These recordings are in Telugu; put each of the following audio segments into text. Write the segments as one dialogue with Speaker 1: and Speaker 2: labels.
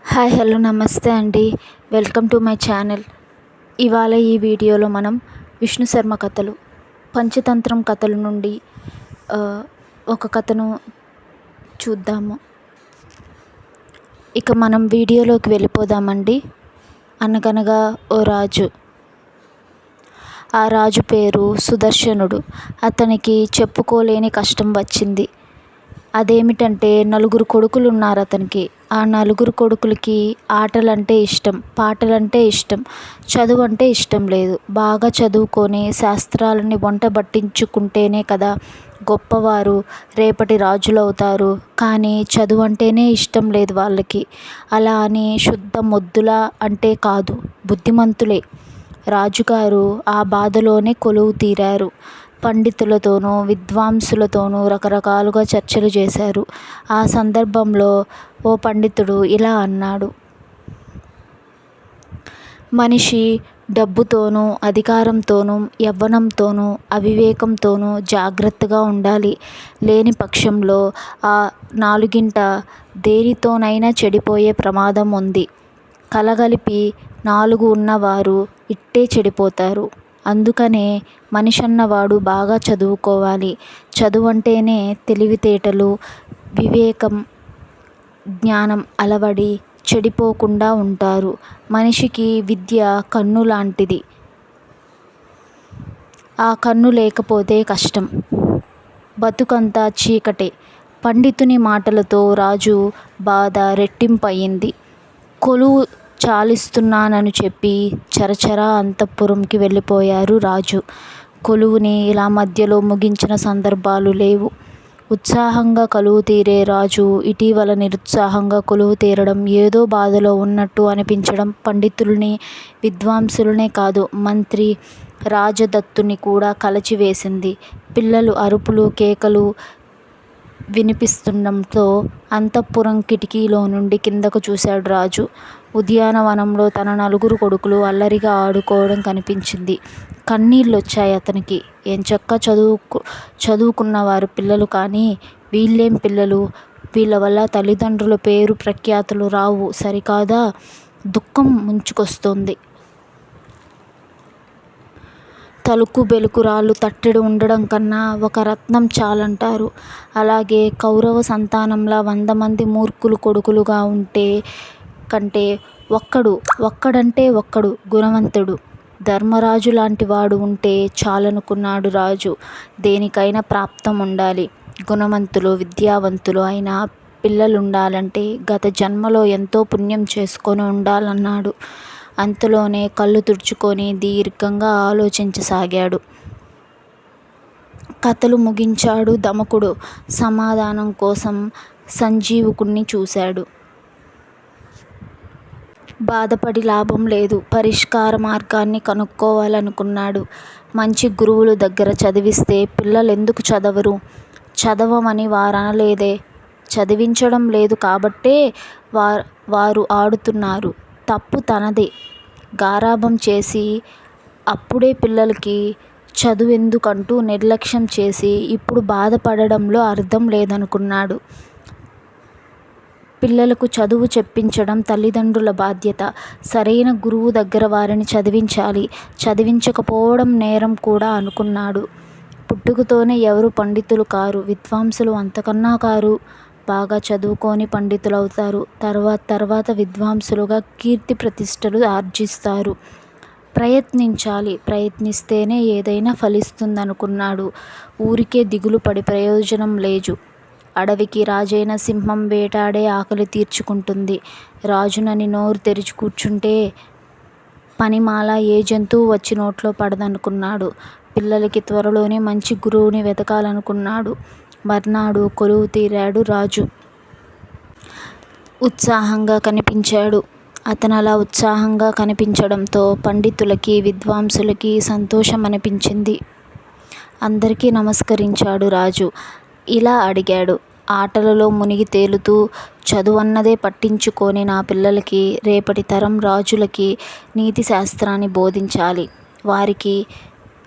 Speaker 1: హాయ్ హలో నమస్తే అండి. Welcome to my channel. ఇవాళ ఈ వీడియోలో మనం విష్ణు శర్మ కథలు, పంచతంత్రం కథల నుండి ఒక కథను చూద్దాము. ఇక మనం వీడియోలోకి వెళ్ళిపోదామండి. అనగనగా ఓ రాజు. ఆ రాజు పేరు సుదర్శనుడు. అతనికి చెప్పుకోలేని కష్టం వచ్చింది. అదేమిటంటే నలుగురు కొడుకులు ఉన్నారు అతనికి. ఆ నలుగురు కొడుకులకి ఆటలంటే ఇష్టం, పాటలంటే ఇష్టం, చదువు అంటే ఇష్టం లేదు. బాగా చదువుకొని శాస్త్రాలని వంట పట్టించుకుంటేనే కదా గొప్పవారు, రేపటి రాజులు అవుతారు. కానీ చదువు అంటేనే ఇష్టం లేదు వాళ్ళకి. అలా అని శుద్ధ మొద్దులా అంటే కాదు, బుద్ధిమంతులే. రాజుగారు ఆ బాధలోనే కొలువు తీరారు. పండితులతోనూ విద్వాంసులతోనూ రకరకాలుగా చర్చలు చేశారు. ఆ సందర్భంలో ఓ పండితుడు ఇలా అన్నాడు: మనిషి డబ్బుతోనూ, అధికారంతోనూ, యవ్వనంతోనూ, అవివేకంతోనూ జాగ్రత్తగా ఉండాలి. లేని పక్షంలో ఆ నాలుగింట దేనితోనైనా చెడిపోయే ప్రమాదం ఉంది. కలగలిపి 4 ఉన్నవారు ఇట్టే చెడిపోతారు. అందుకనే మనిషన్నవాడు బాగా చదువుకోవాలి. చదువంటేనే తెలివితేటలు, వివేకం, జ్ఞానం అలవడి చెడిపోకుండా ఉంటారు. మనిషికి విద్య కన్ను లాంటిది. ఆ కన్ను లేకపోతే కష్టం. బతుకంతా చీకటే. పండితుని మాటలతో రాజు బాధ రెట్టింపయింది. కొలువు చాలిస్తున్నానని చెప్పి చరచరా అంతఃపురంకి వెళ్ళిపోయారు రాజు. కొలువుని ఇలా మధ్యలో ముగించిన సందర్భాలు లేవు. ఉత్సాహంగా కొలువు తీరే రాజు ఇటీవల నిరుత్సాహంగా కొలువు తీరడం, ఏదో బాధలో ఉన్నట్టు అనిపించడం పండితుల్ని, విద్వాంసులనే కాదు, మంత్రి రాజదత్తుని కూడా కలచివేసింది. పిల్లలు అరుపులు, కేకలు వినిపిస్తుండడంతో అంతఃపురం కిటికీలో నుండి కిందకు చూశాడు రాజు. ఉద్యానవనంలో తన నలుగురు కొడుకులు అల్లరిగా ఆడుకోవడం కనిపించింది. కన్నీళ్ళొచ్చాయి అతనికి. ఎంచక్కా చదువుకున్నవారు పిల్లలు, కానీ వీళ్ళేం పిల్లలు? వీళ్ళ వల్ల తల్లిదండ్రుల పేరు ప్రఖ్యాతులు రావు సరికాదా? దుఃఖం ముంచుకొస్తోంది. తలుకు బెలుకు రాళ్ళు తట్టెడు ఉండడం కన్నా ఒక రత్నం చాలంటారు. అలాగే కౌరవ సంతానంలా 100 మంది మూర్ఖులు కొడుకులుగా ఉంటే కంటే ఒక్కడంటే ఒక్కడు గుణవంతుడు, ధర్మరాజు లాంటి వాడు ఉంటే చాలనుకున్నాడు రాజు. దేనికైనా ప్రాప్తం ఉండాలి. గుణవంతులు, విద్యావంతులు అయిన పిల్లలుండాలంటే గత జన్మలో ఎంతో పుణ్యం చేసుకొని ఉండాలన్నాడు. అంతలోనే కళ్ళు తుడుచుకొని దీర్ఘంగా ఆలోచించసాగాడు. కథలు ముగించాడు దమకుడు. సమాధానం కోసం సంజీవకుణ్ణి చూశాడు. బాధపడి లాభం లేదు. పరిష్కార మార్గాన్ని కనుక్కోవాలనుకున్నాడు. మంచి గురువుల దగ్గర చదివిస్తే పిల్లలెందుకు చదవరు? చదవమని వారనలేదే. చదివించడం లేదు కాబట్టే వారు ఆడుతున్నారు. తప్పు తనదే. గారాబం చేసి అప్పుడే పిల్లలకి చదువెందుకంటూ నిర్లక్ష్యం చేసి ఇప్పుడు బాధపడడంలో అర్థం లేదనుకున్నాడు. పిల్లలకు చదువు చెప్పించడం తల్లిదండ్రుల బాధ్యత. సరైన గురువు దగ్గర వారిని చదివించాలి. చదివించకపోవడం నేరం కూడా అనుకున్నాడు. పుట్టుకతోనే ఎవరు పండితులు కారు, విద్వాంసులు అంతకన్నా కారు. బాగా చదువుకొని పండితులవుతారు. తర్వాత విద్వాంసులుగా కీర్తి ప్రతిష్టలు ఆర్జిస్తారు. ప్రయత్నించాలి. ప్రయత్నిస్తేనే ఏదైనా ఫలిస్తుందనుకున్నాడు. ఊరికే దిగులు పడి ప్రయోజనం లేదు. అడవికి రాజైన సింహం వేటాడే ఆకలి తీర్చుకుంటుంది. రాజునని నోరు తెరిచి కూర్చుంటే పనిమాల ఏ జంతువు వచ్చి నోట్లో పడదనుకున్నాడు. పిల్లలకి త్వరలోనే మంచి గురువుని వెతకాలనుకున్నాడు. మర్నాడు కొలువు తీరాడు రాజు. ఉత్సాహంగా కనిపించాడు. అతనలా ఉత్సాహంగా కనిపించడంతో పండితులకి, విద్వాంసులకి సంతోషం అనిపించింది. అందరికీ నమస్కరించాడు రాజు. ఇలా అడిగాడు: ఆటలలో మునిగి తేలుతూ చదువన్నదే పట్టించుకోని నా పిల్లలకి, రేపటి తరం రాజులకి నీతి శాస్త్రాన్ని బోధించాలి. వారికి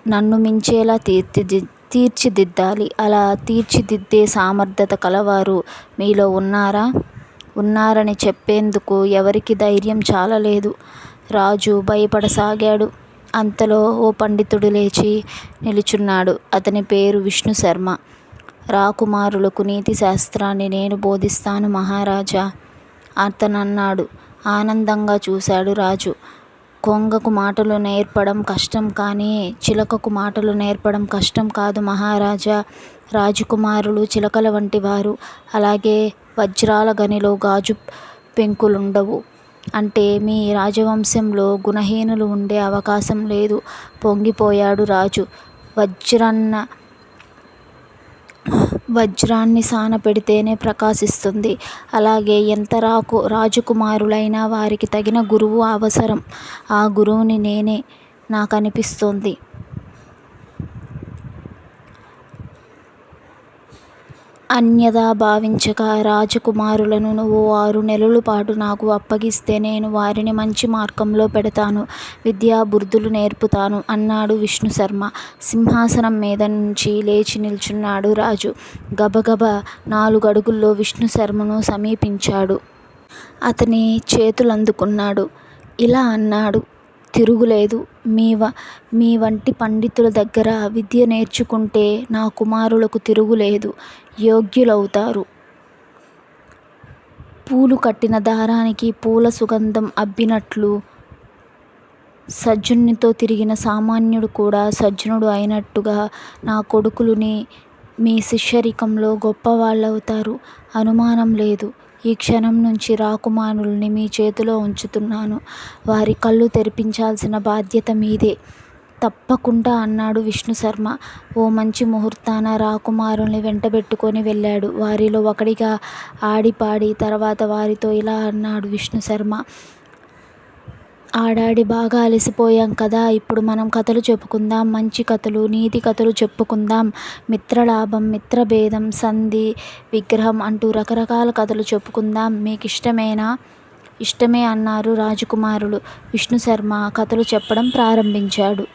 Speaker 1: నన్ను మించేలా తీర్చిదిద్దాలి. అలా తీర్చిదిద్దే సమర్థత కలవారు మీలో ఉన్నారా? ఉన్నారని చెప్పేందుకు ఎవరికి ధైర్యం చాలలేదు. రాజు భయపడసాగాడు. అంతలో ఓ పండితుడు లేచి నిలుచున్నాడు. అతని పేరు విష్ణుశర్మ. రాకుమారులకు నీతి శాస్త్రాన్ని నేను బోధిస్తాను మహారాజా అతనన్నాడు. ఆనందంగా చూశాడు రాజు. కొంగకు మాటలు నేర్పడం కష్టం, కానీ చిలకకు మాటలు నేర్పడం కష్టం కాదు మహారాజా. రాజకుమారులు చిలకల వంటి వారు. అలాగే వజ్రాల గనిలో గాజు పెంకులుండవు. అంటే మీ రాజవంశంలో గుణహీనులు ఉండే అవకాశం లేదు. పొంగిపోయాడు రాజు. వజ్రాన్ని సాన పెడితేనే ప్రకాశిస్తుంది. అలాగే ఎంత రాజకుమారులైనా వారికి తగిన గురువు అవసరం. ఆ గురువుని నేనే నాకనిపిస్తోంది. అన్యథా భావించక రాజకుమారులను నువ్వు 6 నెలల పాటు నాకు అప్పగిస్తే నేను వారిని మంచి మార్గంలో పెడతాను, విద్యాబుద్ధులు నేర్పుతాను అన్నాడు విష్ణుశర్మ. సింహాసనం మీద నుంచి లేచి నిల్చున్నాడు రాజు. గబగబా 4 అడుగుల్లో విష్ణుశర్మను సమీపించాడు. అతని చేతులందుకున్నాడు. ఇలా అన్నాడు, తిరుగులేదు. మీ వంటి పండితుల దగ్గర విద్య నేర్చుకుంటే నా కుమారులకు తిరుగులేదు. యోగ్యులవుతారు. పూలు కట్టిన దారానికి పూల సుగంధం అబ్బినట్లు సజ్జనునితో తిరిగిన సామాన్యుడు కూడా సజ్జనుడు అయినట్టుగా నా కొడుకులు మీ శిష్యరికంలో గొప్పవాళ్ళవుతారు. అనుమానం లేదు. ఈ క్షణం నుంచి రాకుమారుల్ని మీ చేతిలో ఉంచుతున్నాను. వారి కళ్ళు తెరిపించాల్సిన బాధ్యత మీదే. తప్పకుండా అన్నాడు విష్ణుశర్మ. ఓ మంచి ముహూర్తాన రాకుమారుల్ని వెంటబెట్టుకొని వెళ్ళాడు. వారిలో ఒకడిగా ఆడిపాడి తర్వాత వారితో ఇలా అన్నాడు విష్ణుశర్మ. ఆడాడి బాగా అలసిపోయాం కదా, ఇప్పుడు మనం కథలు చెప్పుకుందాం. మంచి కథలు, నీతి కథలు చెప్పుకుందాం. మిత్రలాభం, మిత్రభేదం, సంధి, విగ్రహం అంటూ రకరకాల కథలు చెప్పుకుందాం. మీకిష్టమేనా? ఇష్టమే అన్నారు రాజకుమారులు. విష్ణుశర్మ కథలు చెప్పడం ప్రారంభించాడు.